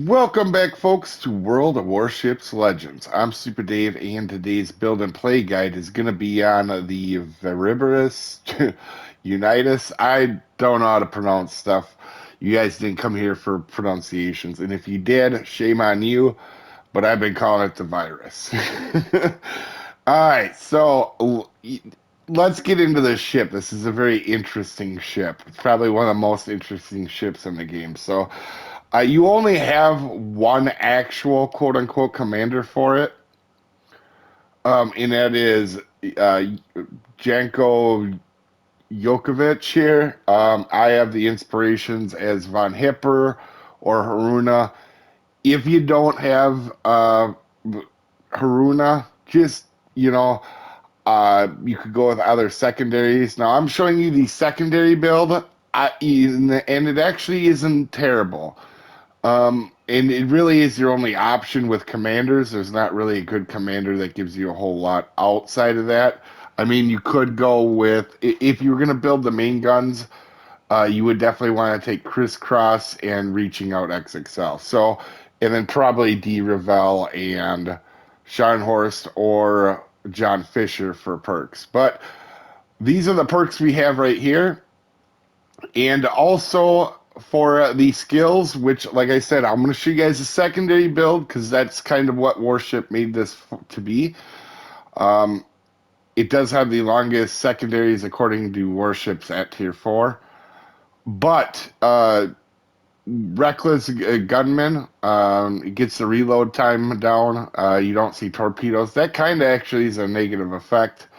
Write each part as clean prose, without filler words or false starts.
Welcome back, folks, to World of Warships Legends. I'm Soopa-Dave, and today's build and play guide is going to be on the Viribus Unitis. I don't know how to pronounce stuff. You guys didn't come here for pronunciations, and if you did, shame on you, but I've been calling it the virus. All right, so let's get into this ship. This is a very interesting ship. It's probably one of the most interesting ships in the game. You only have one actual quote unquote commander for it, and that is Janko Jokovic here. I have the inspirations as Von Hipper or Haruna. If you don't have Haruna, just, you know, you could go with other secondaries. Now, I'm showing you the secondary build, and it actually isn't terrible. And it really is your only option with commanders. There's not really a good commander that gives you a whole lot outside of that. I mean, you could go with, if you were going to build the main guns, you would definitely want to take Crisscross and Reaching Out XXL. So, and then probably D. Ravel and Scharnhorst or John Fisher for perks. But these are the perks we have right here. And also for the skills, which, like I said, I'm going to show you guys a secondary build because that's kind of what Warship made this to be. Um, it does have the longest secondaries according to Warships at tier 4. But Reckless Gunman, it gets the reload time down. You don't see torpedoes. That kind of actually is a negative effect.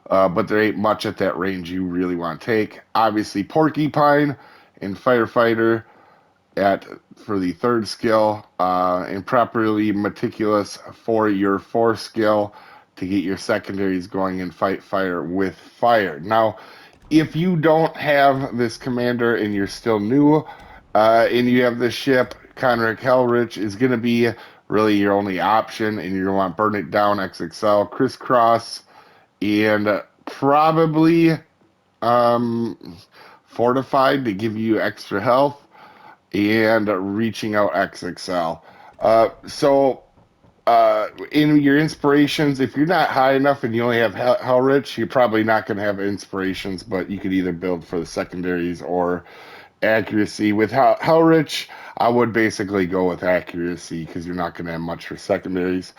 But there ain't much at that range you really want to take. Obviously, Porcupine and Firefighter for the third skill, and properly meticulous for your fourth skill to get your secondaries going and fight fire with fire. Now, if you don't have this commander and you're still new, and you have this ship, Conrad Helrich is going to be really your only option, and you're going to want Burn It Down XXL, Crisscross, and probably um, Fortified to give you extra health, and Reaching Out XXL. In your inspirations, if you're not high enough and you only have Hellrich, you're probably not going to have inspirations, but you could either build for the secondaries or accuracy. With Hellrich, I would basically go with accuracy because you're not going to have much for secondaries.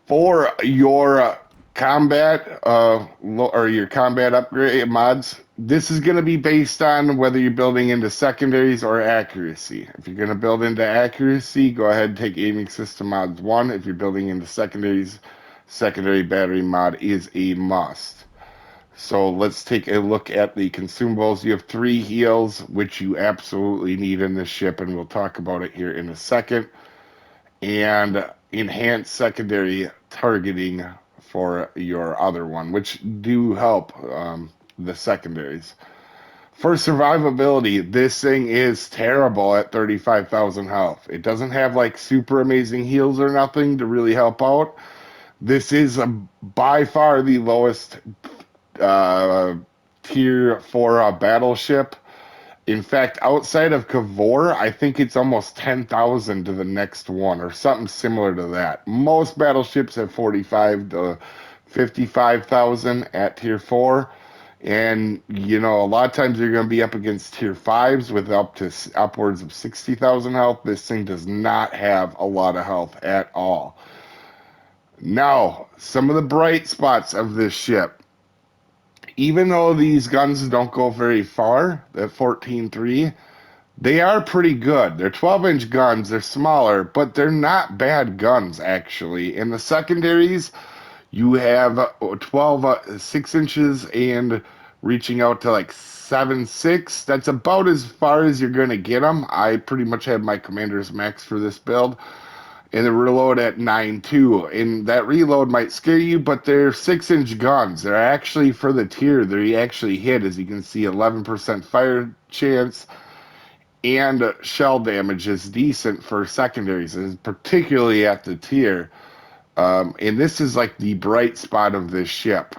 For your combat or your combat upgrade mods, this is going to be based on whether you're building into secondaries or accuracy. If you're going to build into accuracy, go ahead and take aiming system mods 1. If you're building into secondaries, secondary battery mod is a must. So let's take a look at the consumables. You have 3 heals, which you absolutely need in this ship, and we'll talk about it here in a second. And enhanced secondary targeting for your other one, which do help the secondaries. For survivability, this thing is terrible at 35,000 health. It doesn't have like super amazing heals or nothing to really help out. This is by far the lowest tier for a battleship. In fact, outside of Kavor, I think it's almost 10,000 to the next one or something similar to that. Most battleships have 45 to 55,000 at tier 4. And, you know, a lot of times you're going to be up against tier 5s with up to upwards of 60,000 health. This thing does not have a lot of health at all. Now, some of the bright spots of this ship. Even though these guns don't go very far, at 14.3, they are pretty good. They're 12-inch guns. They're smaller, but they're not bad guns, actually. In the secondaries, you have 12, 6 inches and reaching out to like 7.6. That's about as far as you're going to get them. I pretty much have my commander's max for this build. And the reload at 9.2. And that reload might scare you, but they're 6-inch guns. They're actually for the tier. They actually hit, as you can see, 11% fire chance. And shell damage is decent for secondaries, particularly at the tier. And this is like the bright spot of this ship,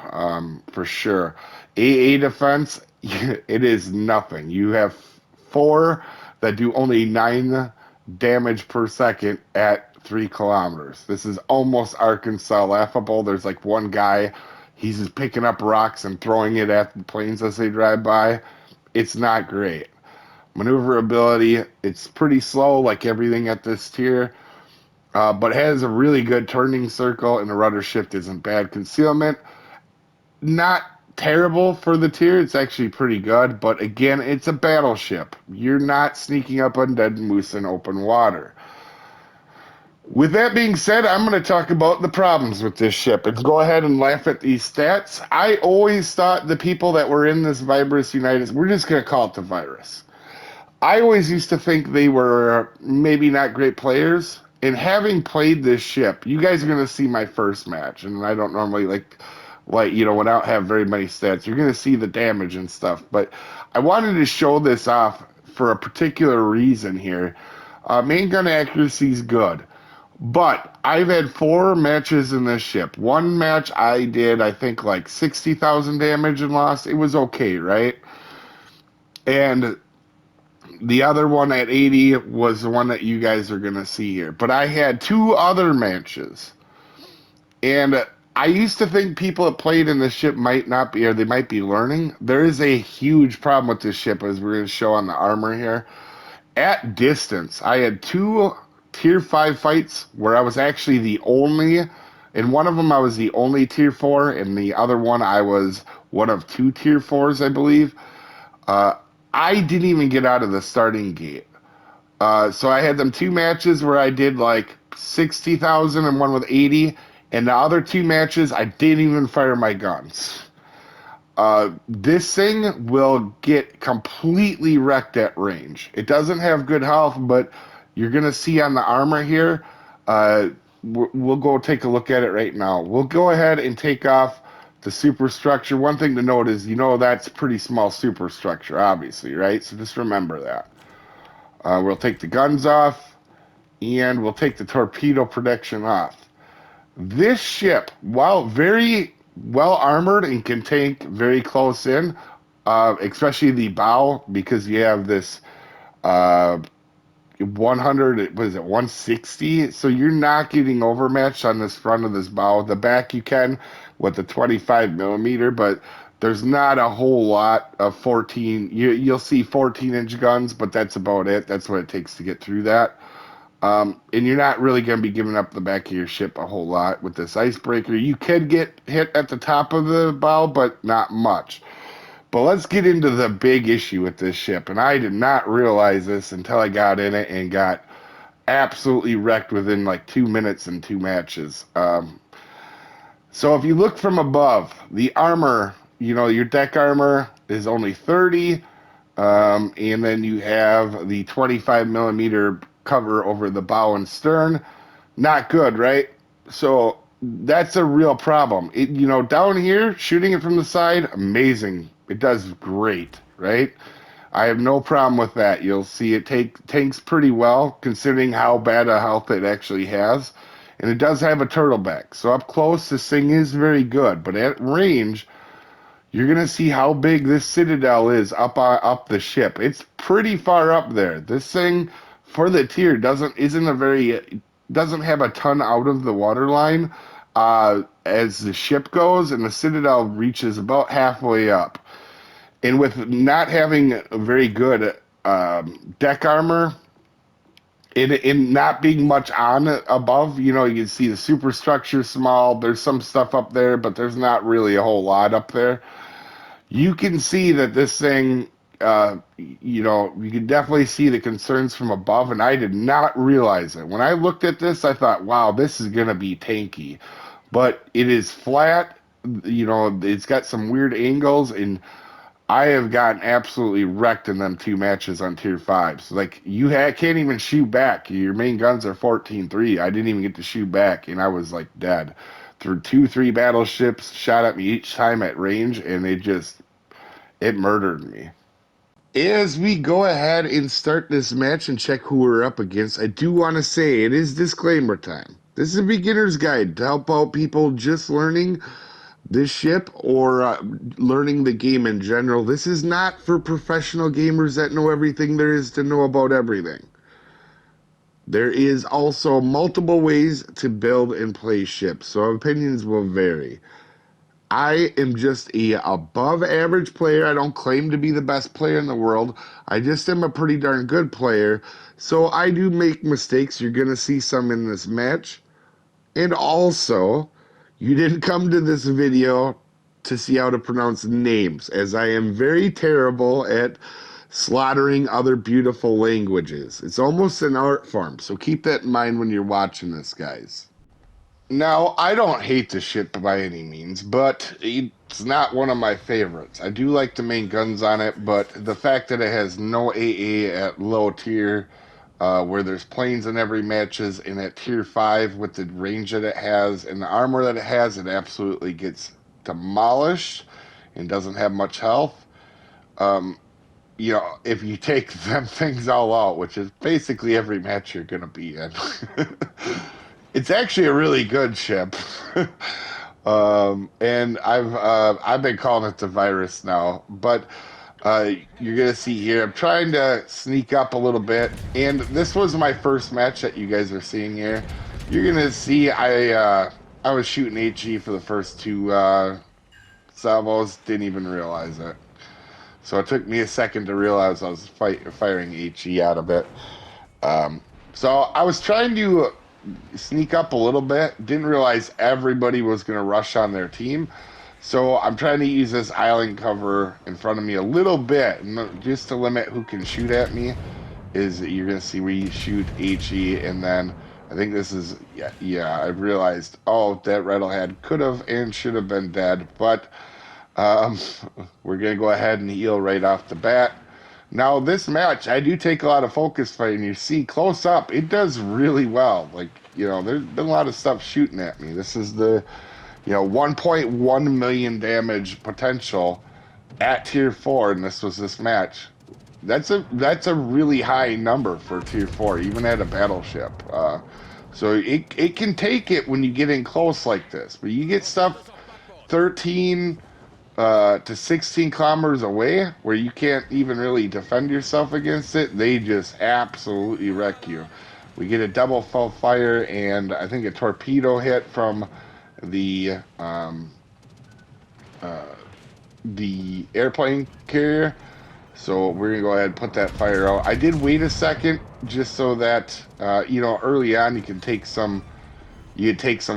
for sure. AA defense, it is nothing. You have 4 that do only 9 damage per second at 3 kilometers. This is almost Arkansas laughable. There's like one guy, he's just picking up rocks and throwing it at the planes as they drive by. It's not great. Maneuverability, it's pretty slow like everything at this tier, but has a really good turning circle and the rudder shift isn't bad. Concealment, not terrible for the tier. It's actually pretty good, but again, it's a battleship. You're not sneaking up on dead moose in open water. With that being said, I'm going to talk about the problems with this ship and go ahead and laugh at these stats. I always thought the people that were in this Viribus Unitis, we're just going to call it the virus. I always used to think they were maybe not great players. And having played this ship, you guys are going to see my first match, and I don't normally like when I don't have very many stats, you're going to see the damage and stuff. But I wanted to show this off for a particular reason here. Main gun accuracy is good. But I've had 4 matches in this ship. One match I did, I think, like 60,000 damage and lost. It was okay, right? And the other one at 80 was the one that you guys are going to see here. But I had 2 other matches. And I used to think people that played in this ship might not be, or they might be learning. There is a huge problem with this ship, as we're going to show on the armor here. At distance, I had 2 tier 5 fights where I was actually the only, in one of them I was the only tier 4, and the other one I was one of 2 tier 4s, I believe. I didn't even get out of the starting gate. So I had them 2 matches where I did like 60,000 and one with 80, and the other 2 matches I didn't even fire my guns. This thing will get completely wrecked at range. It doesn't have good health, but you're going to see on the armor here, we'll go take a look at it right now. We'll go ahead and take off the superstructure. One thing to note is, that's pretty small superstructure, obviously, right? So just remember that. We'll take the guns off, and we'll take the torpedo protection off. This ship, while very well armored and can tank very close in, especially the bow, because you have this 100, what is it, 160? So you're not getting overmatched on this front of this bow. The back you can with the 25 millimeter, but there's not a whole lot of 14. You'll see 14-inch guns, but that's about it. That's what it takes to get through that. And you're not really going to be giving up the back of your ship a whole lot with this icebreaker. You could get hit at the top of the bow, but not much. But let's get into the big issue with this ship. And I did not realize this until I got in it and got absolutely wrecked within like 2 minutes in 2 matches. So if you look from above, the armor, your deck armor is only 30. And then you have the 25 millimeter cover over the bow and stern. Not good, right? So that's a real problem. Down here, shooting it from the side, amazing. It does great, right? I have no problem with that. You'll see it tanks pretty well, considering how bad a health it actually has. And it does have a turtleback. So up close, this thing is very good. But at range, you're going to see how big this citadel is up the ship. It's pretty far up there. This thing, for the tier, doesn't have a ton out of the waterline as the ship goes, and the citadel reaches about halfway up. And with not having a very good deck armor, in not being much on above, you can see the superstructure small. There's some stuff up there, but there's not really a whole lot up there. You can see that this thing, you can definitely see the concerns from above, and I did not realize it. When I looked at this, I thought, wow, this is going to be tanky. But it is flat, it's got some weird angles, and I have gotten absolutely wrecked in them 2 matches on tier 5s. Like, you can't even shoot back. Your main guns are 14-3. I didn't even get to shoot back, and I was, like, dead. Through 2-3 battleships, shot at me each time at range, and it murdered me. As we go ahead and start this match and check who we're up against, I do want to say it is disclaimer time. This is a beginner's guide to help out people just learning this ship or learning the game in general. This is not for professional gamers that know everything there is to know about everything. There is also multiple ways to build and play ships, so opinions will vary. I am just a above average player. I don't claim to be the best player in the world. I just am a pretty darn good player. So I do make mistakes. You're going to see some in this match. And also, you didn't come to this video to see how to pronounce names, as I am very terrible at slaughtering other beautiful languages. It's almost an art form, so keep that in mind when you're watching this, guys. Now, I don't hate the ship by any means, but it's not one of my favorites. I do like the main guns on it, but the fact that it has no AA at low tier, where there's planes in every matches, and at tier 5 with the range that it has and the armor that it has, it absolutely gets demolished and doesn't have much health. Um, if you take them things all out, which is basically every match you're going to be in, it's actually a really good ship. And I've been calling it the virus now, but you're gonna see here. I'm trying to sneak up a little bit, and this was my first match that you guys are seeing here. You're gonna see I was shooting HE for the first two salvos, didn't even realize it. So it took me a second to realize I was firing HE out of it. So I was trying to sneak up a little bit. Didn't realize everybody was going to rush on their team. So I'm trying to use this island cover in front of me a little bit, just to limit who can shoot at me. Is you're going to see we shoot HE, and then I think this is, yeah, I realized, oh, that Rattlehead could have and should have been dead, but we're going to go ahead and heal right off the bat. Now, this match, I do take a lot of focus fighting. You see, close up, it does really well. Like, there's been a lot of stuff shooting at me. This is the, 1.1 million damage potential at tier 4, and this was this match. That's a really high number for tier 4, even at a battleship. So it can take it when you get in close like this, but you get stuff 13 to 16 kilometers away where you can't even really defend yourself against it. They just absolutely wreck you. We get a double full fire and I think a torpedo hit from the airplane carrier. So we're gonna go ahead and put that fire out. I did wait a second just so that early on you take some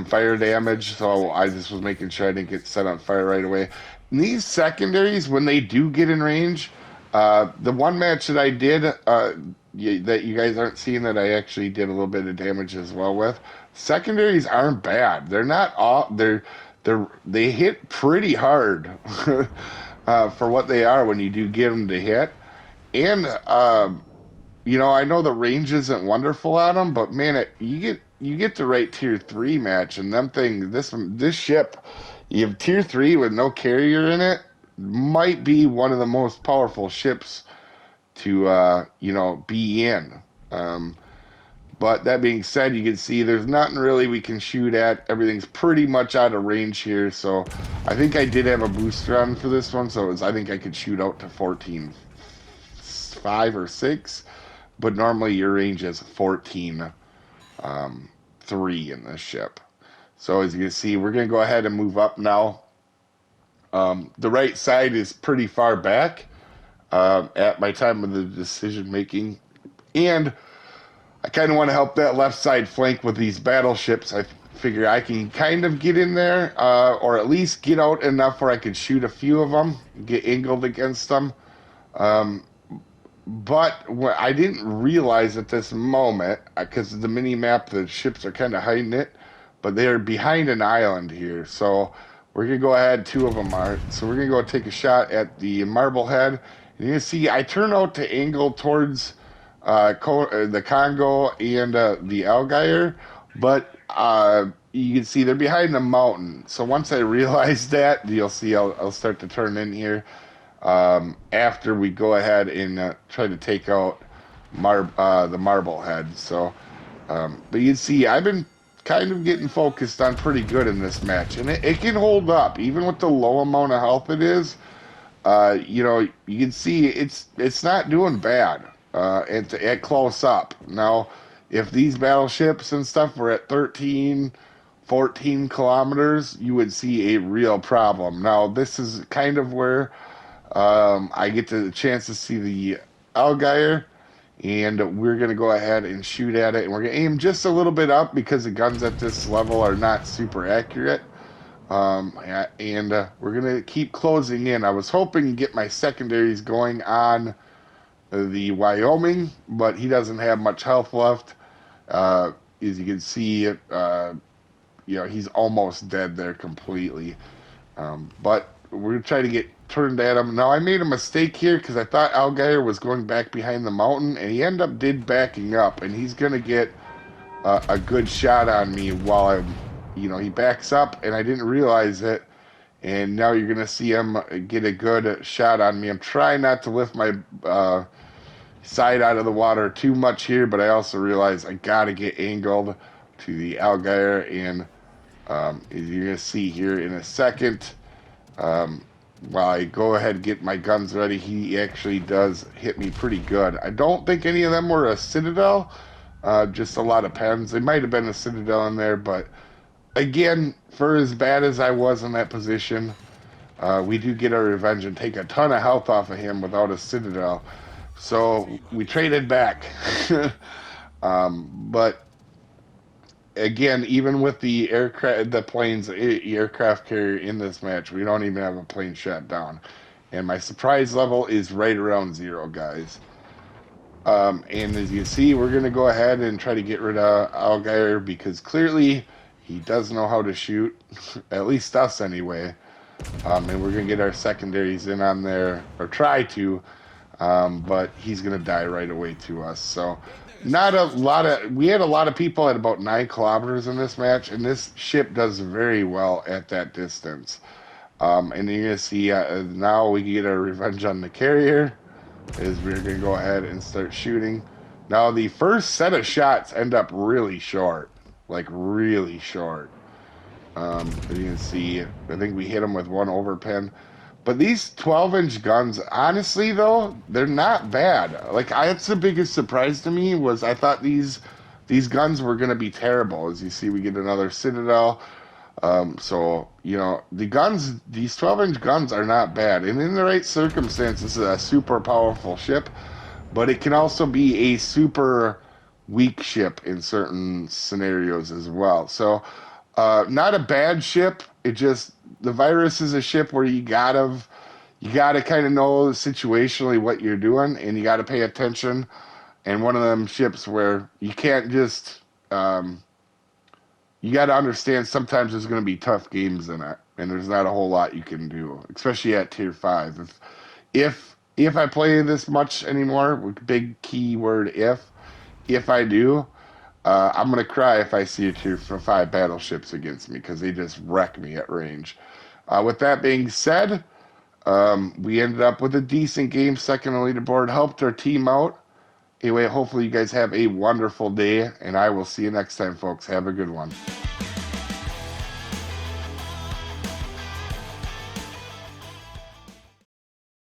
fire damage. So I just was making sure I didn't get set on fire right away. And these secondaries, when they do get in range, the one match that I did that you guys aren't seeing that I actually did a little bit of damage as well with. Secondaries aren't bad. They're not all they hit pretty hard for what they are when you do get them to hit. And I know the range isn't wonderful on them, but man, you get the right tier 3 match, and this ship, you have tier 3 with no carrier in it, might be one of the most powerful ships to be in. But that being said, you can see there's nothing really we can shoot at. Everything's pretty much out of range here. So I think I did have a booster on for this one. So I think I could shoot out to 14.5 or 6. But normally your range is 14.3 in this ship. So as you can see, we're going to go ahead and move up now. The right side is pretty far back at my time of the decision making. And I kind of want to help that left side flank with these battleships. I figure I can kind of get in there, or at least get out enough where I can shoot a few of them, get angled against them. But what I didn't realize at this moment, because the mini map, the ships are kind of hiding it, but they are behind an island here. So we're going to go ahead, 2 of them are. So we're going to go take a shot at the Marblehead. And you can see I turn out to angle towards the Congo and the Algier, but you can see they're behind the mountain. So once I realize that, you'll see I'll start to turn in here after we go ahead and try to take out the Marblehead. So, but you can see I've been kind of getting focused on pretty good in this match, and it can hold up even with the low amount of health it is. You can see it's not doing bad at close up. Now, If these battleships and stuff were at 13, 14 kilometers, you would see a real problem. Now, this is kind of where I get the chance to see the Algier, and we're going to go ahead and shoot at it. And we're going to aim just a little bit up because the guns at this level are not super accurate. And we're going to keep closing in. I was hoping to get my secondaries going on the Wyoming, but he doesn't have much health left. As you can see, he's almost dead there completely. But we're going to try to get turned at him. Now, I made a mistake here because I thought Algier was going back behind the mountain, and he did backing up, and he's going to get a good shot on me while I'm, he backs up, and I didn't realize it. And now you're going to see him get a good shot on me. I'm trying not to lift my side out of the water too much here, but I also realize I got to get angled to the Algier, and as you're going to see here in a second, while I go ahead and get my guns ready, he actually does hit me pretty good. I don't think any of them were a Citadel, just a lot of pens. They might have been a Citadel in there, but again, for as bad as I was in that position, we do get our revenge and take a ton of health off of him without a Citadel. So we traded back. But again, even with the aircraft carrier in this match, we don't even have a plane shot down. And my surprise level is right around 0, guys. And as you see, we're going to go ahead and try to get rid of Algier because clearly he does know how to shoot, at least us anyway. And we're going to get our secondaries in on there, or try to. But he's going to die right away to us. So we had a lot of people at about 9 kilometers in this match, and this ship does very well at that distance. And you're going to see now we can get our revenge on the carrier, as we're going to go ahead and start shooting. Now the first set of shots end up really short, like really short. As you can see, I think we hit them with 1 overpen. But these 12-inch guns, honestly, though, they're not bad. That's the biggest surprise to me was I thought these guns were going to be terrible. As you see, we get another Citadel. So, the guns, these 12-inch guns are not bad. And in the right circumstances, this is a super powerful ship. But it can also be a super weak ship in certain scenarios as well. So, not a bad ship. The Virus is a ship where you gotta kind of know situationally what you're doing, and you gotta pay attention. And one of them ships where you can't just you gotta understand sometimes there's gonna be tough games in it, and there's not a whole lot you can do, especially at tier 5. If I play this much anymore, with big keyword if I do, I'm going to cry if I see a tier 5 battleships against me because they just wreck me at range. With that being said, we ended up with a decent game, second on the leaderboard, helped our team out. Anyway, hopefully you guys have a wonderful day, and I will see you next time, folks. Have a good one.